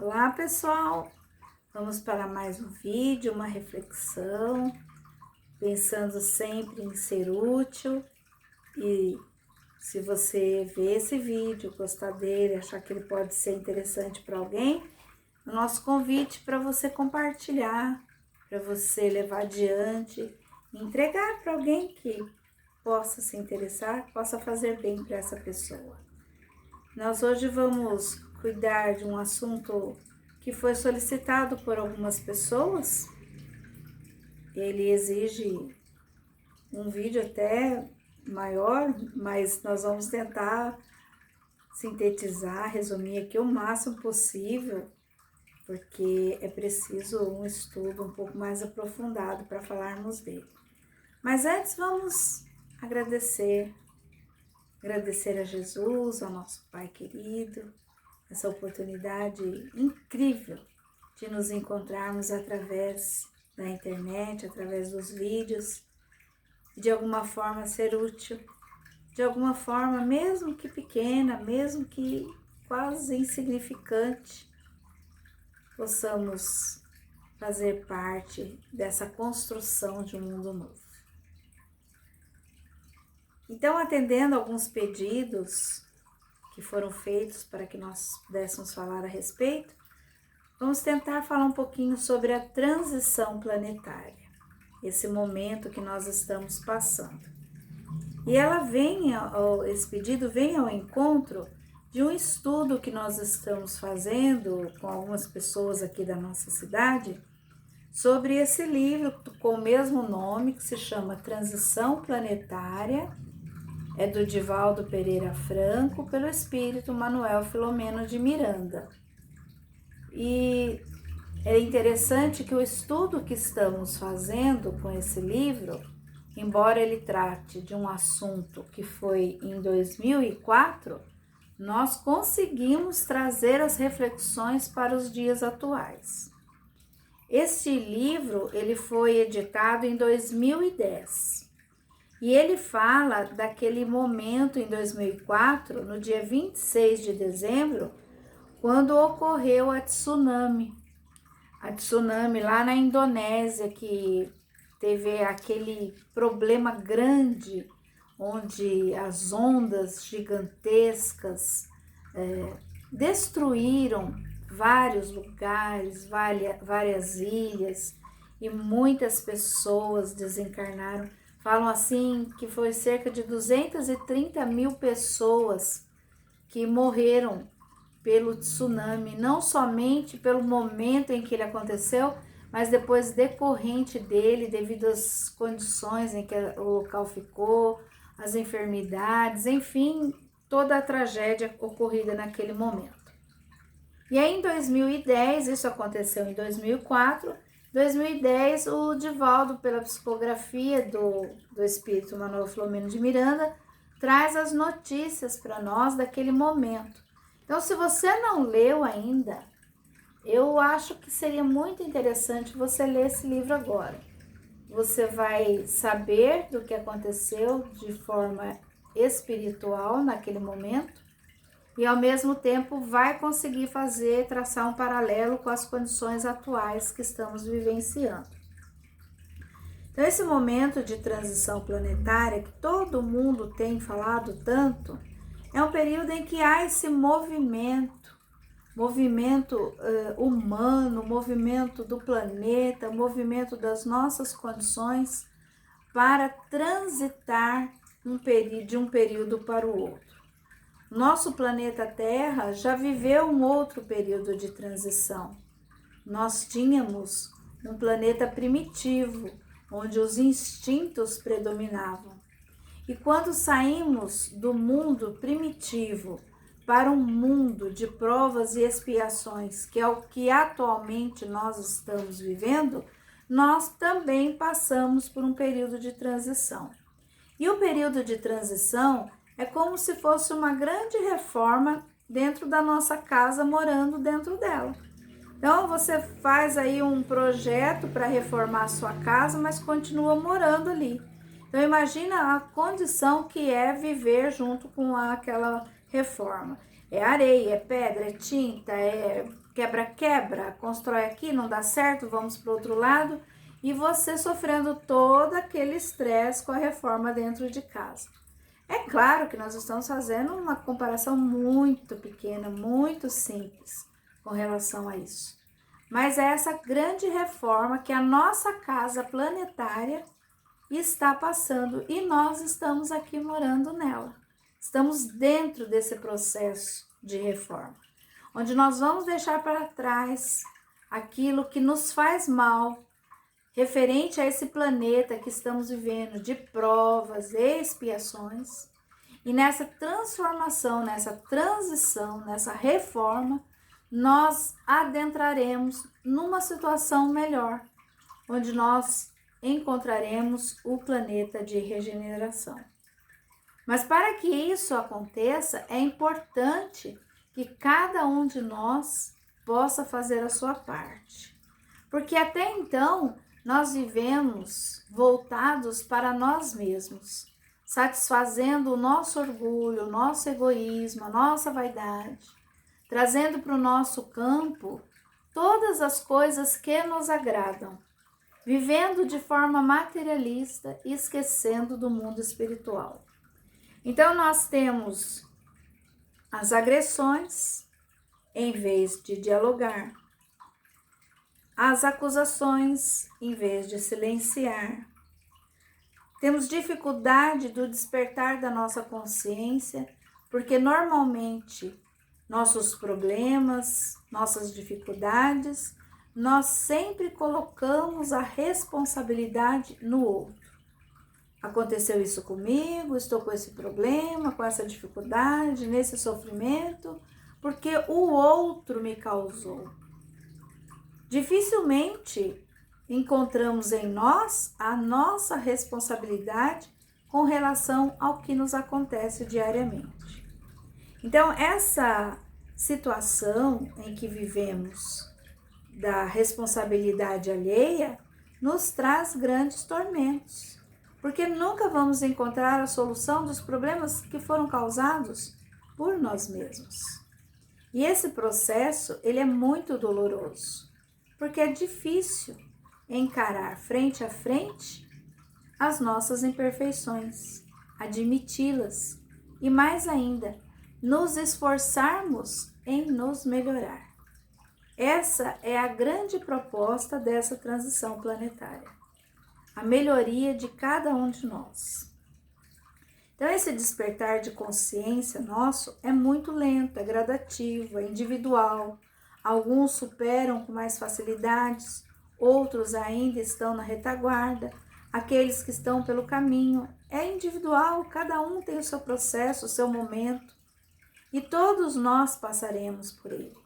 Olá pessoal, vamos para mais um vídeo, uma reflexão, pensando sempre em ser útil. E se você ver esse vídeo, gostar dele, achar que ele pode ser interessante para alguém, o nosso convite para você compartilhar, para você levar adiante, entregar para alguém que possa se interessar, possa fazer bem para essa pessoa. Nós hoje vamos cuidar de um assunto que foi solicitado por algumas pessoas. Ele exige um vídeo até maior, mas nós vamos tentar sintetizar, resumir aqui o máximo possível, porque é preciso um estudo um pouco mais aprofundado para falarmos dele. Mas antes vamos agradecer a Jesus, ao nosso Pai querido, essa oportunidade incrível de nos encontrarmos através da internet, através dos vídeos, e de alguma forma ser útil, de alguma forma, mesmo que pequena, mesmo que quase insignificante, possamos fazer parte dessa construção de um mundo novo. Então, atendendo alguns pedidos que foram feitos para que nós pudéssemos falar a respeito, vamos tentar falar um pouquinho sobre a transição planetária, esse momento que nós estamos passando. E esse pedido vem ao encontro de um estudo que nós estamos fazendo com algumas pessoas aqui da nossa cidade, sobre esse livro com o mesmo nome, que se chama Transição Planetária, é do Divaldo Pereira Franco, pelo espírito Manuel Filomeno de Miranda. E é interessante que o estudo que estamos fazendo com esse livro, embora ele trate de um assunto que foi em 2004, nós conseguimos trazer as reflexões para os dias atuais. Este livro ele foi editado em 2010. E ele fala daquele momento em 2004, no dia 26 de dezembro, quando ocorreu a tsunami. A tsunami lá na Indonésia, que teve aquele problema grande, onde as ondas gigantescas destruíram vários lugares, várias ilhas, e muitas pessoas desencarnaram. Falam assim que foi cerca de 230 mil pessoas que morreram pelo tsunami, não somente pelo momento em que ele aconteceu, mas depois decorrente dele, devido às condições em que o local ficou, as enfermidades, enfim, toda a tragédia ocorrida naquele momento. E aí em 2010, isso aconteceu em 2004, 2010, o Divaldo, pela psicografia do espírito Manuel Filomeno de Miranda, traz as notícias para nós daquele momento. Então, se você não leu ainda, eu acho que seria muito interessante você ler esse livro agora. Você vai saber do que aconteceu de forma espiritual naquele momento e, ao mesmo tempo, vai conseguir traçar um paralelo com as condições atuais que estamos vivenciando. Então, esse momento de transição planetária que todo mundo tem falado tanto, é um período em que há esse movimento humano, movimento do planeta, movimento das nossas condições para transitar de um período para o outro. Nosso planeta Terra já viveu um outro período de transição. Nós tínhamos um planeta primitivo, onde os instintos predominavam. E quando saímos do mundo primitivo para um mundo de provas e expiações, que é o que atualmente nós estamos vivendo, nós também passamos por um período de transição. E o período de transição é como se fosse uma grande reforma dentro da nossa casa, morando dentro dela. Então, você faz aí um projeto para reformar a sua casa, mas continua morando ali. Então, imagina a condição que é viver junto com aquela reforma. É areia, é pedra, é tinta, é quebra-quebra, constrói aqui, não dá certo, vamos para o outro lado. E você sofrendo todo aquele estresse com a reforma dentro de casa. É claro que nós estamos fazendo uma comparação muito pequena, muito simples com relação a isso. Mas é essa grande reforma que a nossa casa planetária está passando e nós estamos aqui morando nela. Estamos dentro desse processo de reforma, onde nós vamos deixar para trás aquilo que nos faz mal, referente a esse planeta que estamos vivendo de provas e expiações. E nessa transformação, nessa transição, nessa reforma, nós adentraremos numa situação melhor, onde nós encontraremos o planeta de regeneração. Mas para que isso aconteça, é importante que cada um de nós possa fazer a sua parte. Porque até então, nós vivemos voltados para nós mesmos, satisfazendo o nosso orgulho, o nosso egoísmo, a nossa vaidade, trazendo para o nosso campo todas as coisas que nos agradam, vivendo de forma materialista e esquecendo do mundo espiritual. Então, nós temos as agressões em vez de dialogar, as acusações em vez de silenciar. Temos dificuldade do despertar da nossa consciência, porque normalmente nossos problemas, nossas dificuldades, nós sempre colocamos a responsabilidade no outro. Aconteceu isso comigo, estou com esse problema, com essa dificuldade, nesse sofrimento, porque o outro me causou. Dificilmente encontramos em nós a nossa responsabilidade com relação ao que nos acontece diariamente. Então, essa situação em que vivemos da responsabilidade alheia nos traz grandes tormentos, porque nunca vamos encontrar a solução dos problemas que foram causados por nós mesmos. E esse processo, ele é muito doloroso, porque é difícil encarar frente a frente as nossas imperfeições, admiti-las e, mais ainda, nos esforçarmos em nos melhorar. Essa é a grande proposta dessa transição planetária, a melhoria de cada um de nós. Então, esse despertar de consciência nosso é muito lento, é gradativo, é individual. Alguns superam com mais facilidades, outros ainda estão na retaguarda. Aqueles que estão pelo caminho, é individual, cada um tem o seu processo, o seu momento, e todos nós passaremos por ele.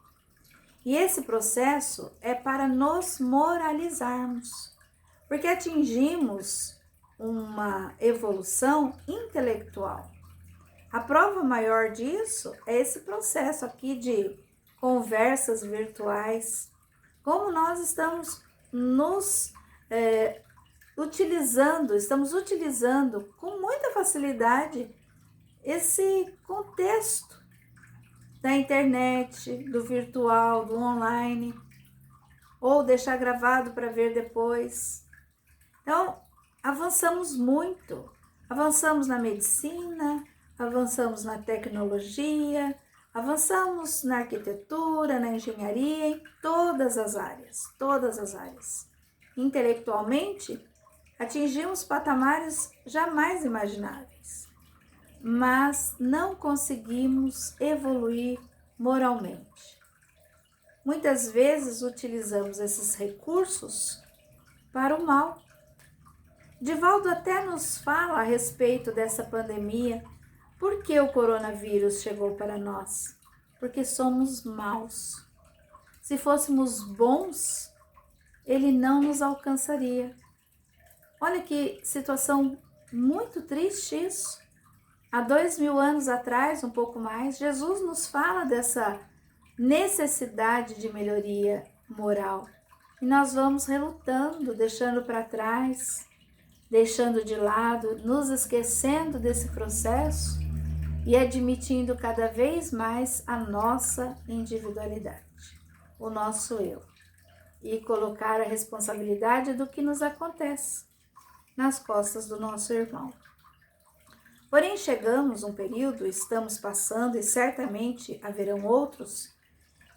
E esse processo é para nos moralizarmos, porque atingimos uma evolução intelectual. A prova maior disso é esse processo aqui de conversas virtuais, como nós estamos estamos utilizando com muita facilidade esse contexto da internet, do virtual, do online, ou deixar gravado para ver depois. Então, avançamos muito, avançamos na medicina, avançamos na tecnologia, avançamos na arquitetura, na engenharia, em todas as áreas, todas as áreas. Intelectualmente, atingimos patamares jamais imagináveis, mas não conseguimos evoluir moralmente. Muitas vezes utilizamos esses recursos para o mal. Divaldo até nos fala a respeito dessa pandemia. Por que o coronavírus chegou para nós? Porque somos maus. Se fôssemos bons, ele não nos alcançaria. Olha que situação muito triste isso. Há 2000 anos atrás, um pouco mais, Jesus nos fala dessa necessidade de melhoria moral. E nós vamos relutando, deixando para trás, deixando de lado, nos esquecendo desse processo e admitindo cada vez mais a nossa individualidade, o nosso eu, e colocar a responsabilidade do que nos acontece nas costas do nosso irmão. Porém, chegamos um período, estamos passando e certamente haverão outros,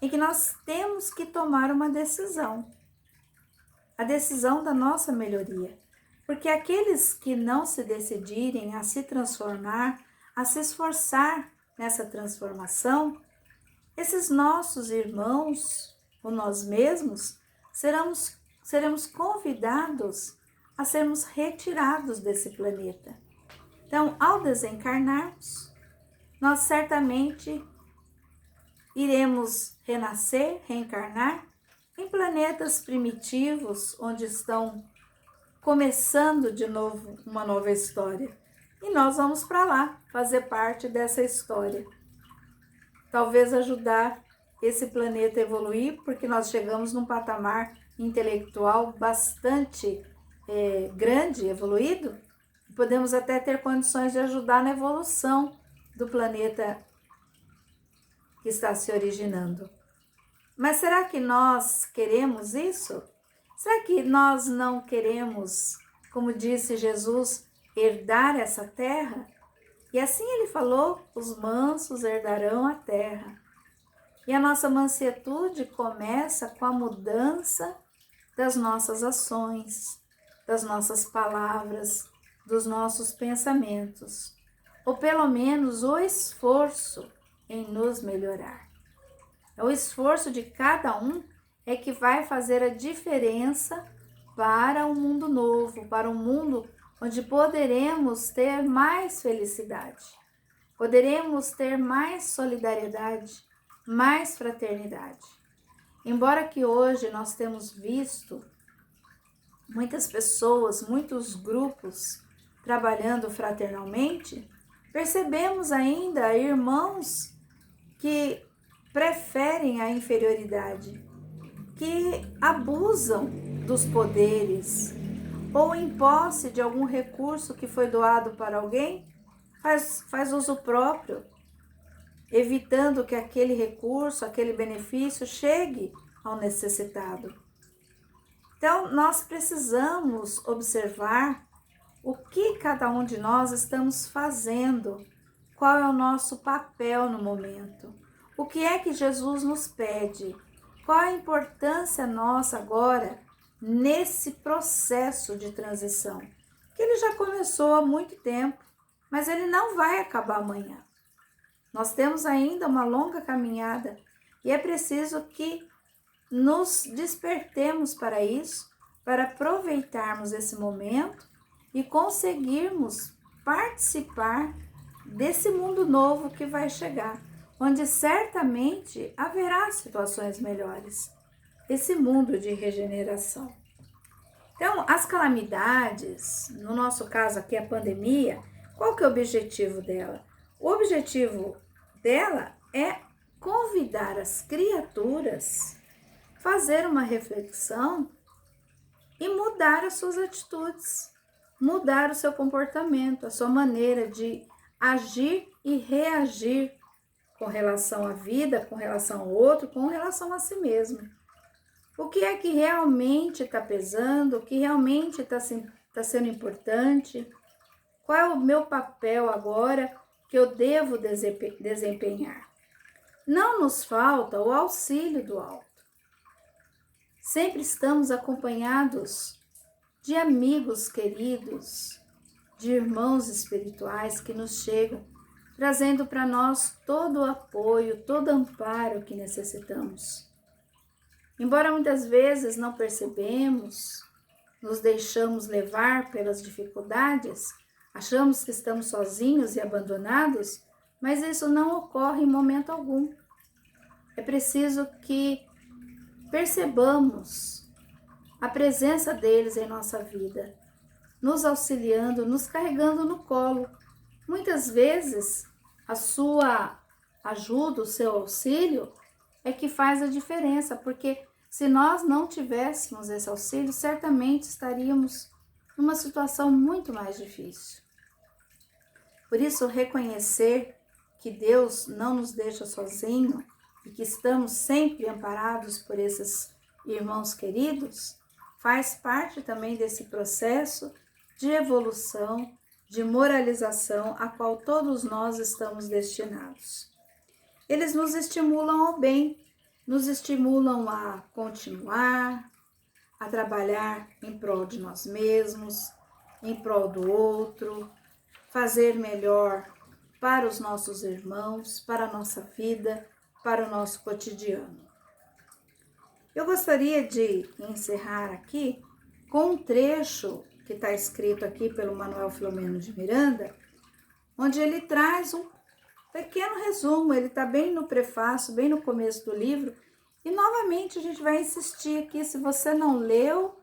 em que nós temos que tomar uma decisão, a decisão da nossa melhoria, porque aqueles que não se decidirem a se transformar, a se esforçar nessa transformação, esses nossos irmãos, ou nós mesmos, seremos convidados a sermos retirados desse planeta. Então, ao desencarnarmos, nós certamente iremos renascer, reencarnar em planetas primitivos, onde estão começando de novo uma nova história. E nós vamos para lá fazer parte dessa história. Talvez ajudar esse planeta a evoluir, porque nós chegamos num patamar intelectual bastante grande, evoluído. Podemos até ter condições de ajudar na evolução do planeta que está se originando. Mas será que nós queremos isso? Será que nós não queremos, como disse Jesus, herdar essa terra? E assim ele falou, os mansos herdarão a terra. E a nossa mansietude começa com a mudança das nossas ações, das nossas palavras, dos nossos pensamentos, ou pelo menos o esforço em nos melhorar. O esforço de cada um é que vai fazer a diferença para um mundo novo, para um mundo onde poderemos ter mais felicidade, poderemos ter mais solidariedade, mais fraternidade. Embora que hoje nós temos visto muitas pessoas, muitos grupos trabalhando fraternalmente, percebemos ainda irmãos que preferem a inferioridade, que abusam dos poderes ou em posse de algum recurso que foi doado para alguém, faz uso próprio, evitando que aquele recurso, aquele benefício chegue ao necessitado. Então, nós precisamos observar o que cada um de nós estamos fazendo, qual é o nosso papel no momento, o que é que Jesus nos pede, qual a importância nossa agora nesse processo de transição, que ele já começou há muito tempo, mas ele não vai acabar amanhã. Nós temos ainda uma longa caminhada e é preciso que nos despertemos para isso, para aproveitarmos esse momento e conseguirmos participar desse mundo novo que vai chegar, onde certamente haverá situações melhores, esse mundo de regeneração. Então, as calamidades, no nosso caso aqui a pandemia, qual que é o objetivo dela? O objetivo dela é convidar as criaturas a fazer uma reflexão e mudar as suas atitudes, mudar o seu comportamento, a sua maneira de agir e reagir com relação à vida, com relação ao outro, com relação a si mesmo. O que é que realmente está pesando, o que realmente está sendo importante, qual é o meu papel agora que eu devo desempenhar. Não nos falta o auxílio do alto. Sempre estamos acompanhados de amigos queridos, de irmãos espirituais que nos chegam, trazendo para nós todo o apoio, todo o amparo que necessitamos. Embora muitas vezes não percebemos, nos deixamos levar pelas dificuldades, achamos que estamos sozinhos e abandonados, mas isso não ocorre em momento algum. É preciso que percebamos a presença deles em nossa vida, nos auxiliando, nos carregando no colo. Muitas vezes, a sua ajuda, o seu auxílio, é que faz a diferença, porque se nós não tivéssemos esse auxílio, certamente estaríamos numa situação muito mais difícil. Por isso, reconhecer que Deus não nos deixa sozinho e que estamos sempre amparados por esses irmãos queridos, faz parte também desse processo de evolução, de moralização a qual todos nós estamos destinados. Eles nos estimulam ao bem, nos estimulam a continuar, a trabalhar em prol de nós mesmos, em prol do outro, fazer melhor para os nossos irmãos, para a nossa vida, para o nosso cotidiano. Eu gostaria de encerrar aqui com um trecho que está escrito aqui pelo Manuel Filomeno de Miranda, onde ele traz um pequeno resumo, ele está bem no prefácio, bem no começo do livro, e novamente a gente vai insistir aqui, se você não leu,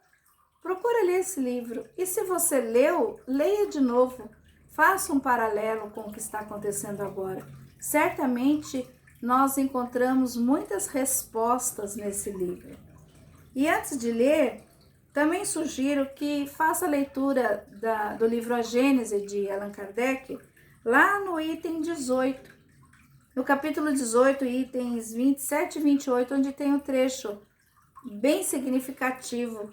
procura ler esse livro, e se você leu, leia de novo, faça um paralelo com o que está acontecendo agora. Certamente nós encontramos muitas respostas nesse livro. E antes de ler, também sugiro que faça a leitura do livro A Gênese de Allan Kardec, lá no item 18, no capítulo 18, itens 27 e 28, onde tem um trecho bem significativo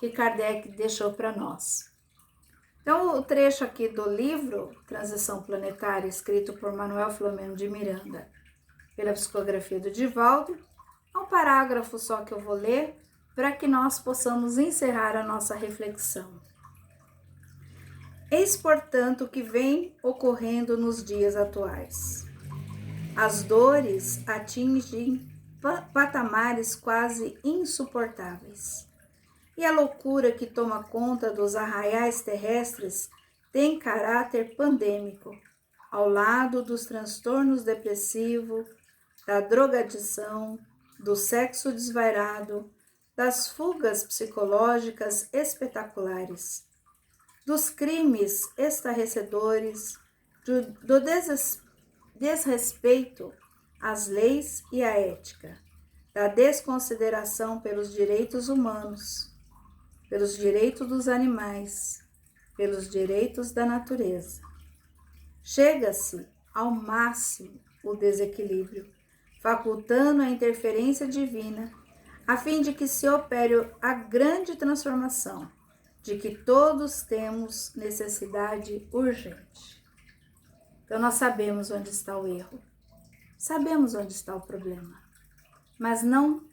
que Kardec deixou para nós. Então, o trecho aqui do livro Transição Planetária, escrito por Manuel Filomeno de Miranda, pela psicografia do Divaldo, é um parágrafo só que eu vou ler para que nós possamos encerrar a nossa reflexão. Eis, portanto, o que vem ocorrendo nos dias atuais. As dores atingem patamares quase insuportáveis. E a loucura que toma conta dos arraiais terrestres tem caráter pandêmico, ao lado dos transtornos depressivos, da drogadição, do sexo desvairado, das fugas psicológicas espetaculares, dos crimes estarrecedores, do desrespeito às leis e à ética, da desconsideração pelos direitos humanos, pelos direitos dos animais, pelos direitos da natureza. Chega-se ao máximo o desequilíbrio, facultando a interferência divina, a fim de que se opere a grande transformação, de que todos temos necessidade urgente. Então, nós sabemos onde está o erro, sabemos onde está o problema, mas não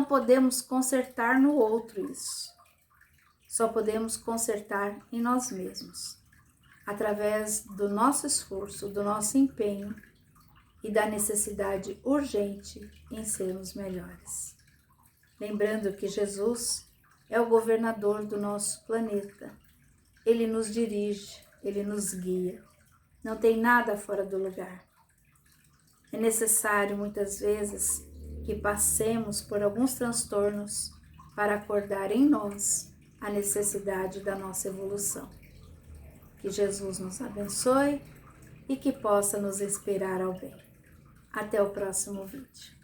podemos consertar no outro isso. Só podemos consertar em nós mesmos, através do nosso esforço, do nosso empenho e da necessidade urgente em sermos melhores. Lembrando que Jesus é o governador do nosso planeta. Ele nos dirige, ele nos guia. Não tem nada fora do lugar. É necessário, muitas vezes, que passemos por alguns transtornos para acordar em nós a necessidade da nossa evolução. Que Jesus nos abençoe e que possa nos inspirar ao bem. Até o próximo vídeo.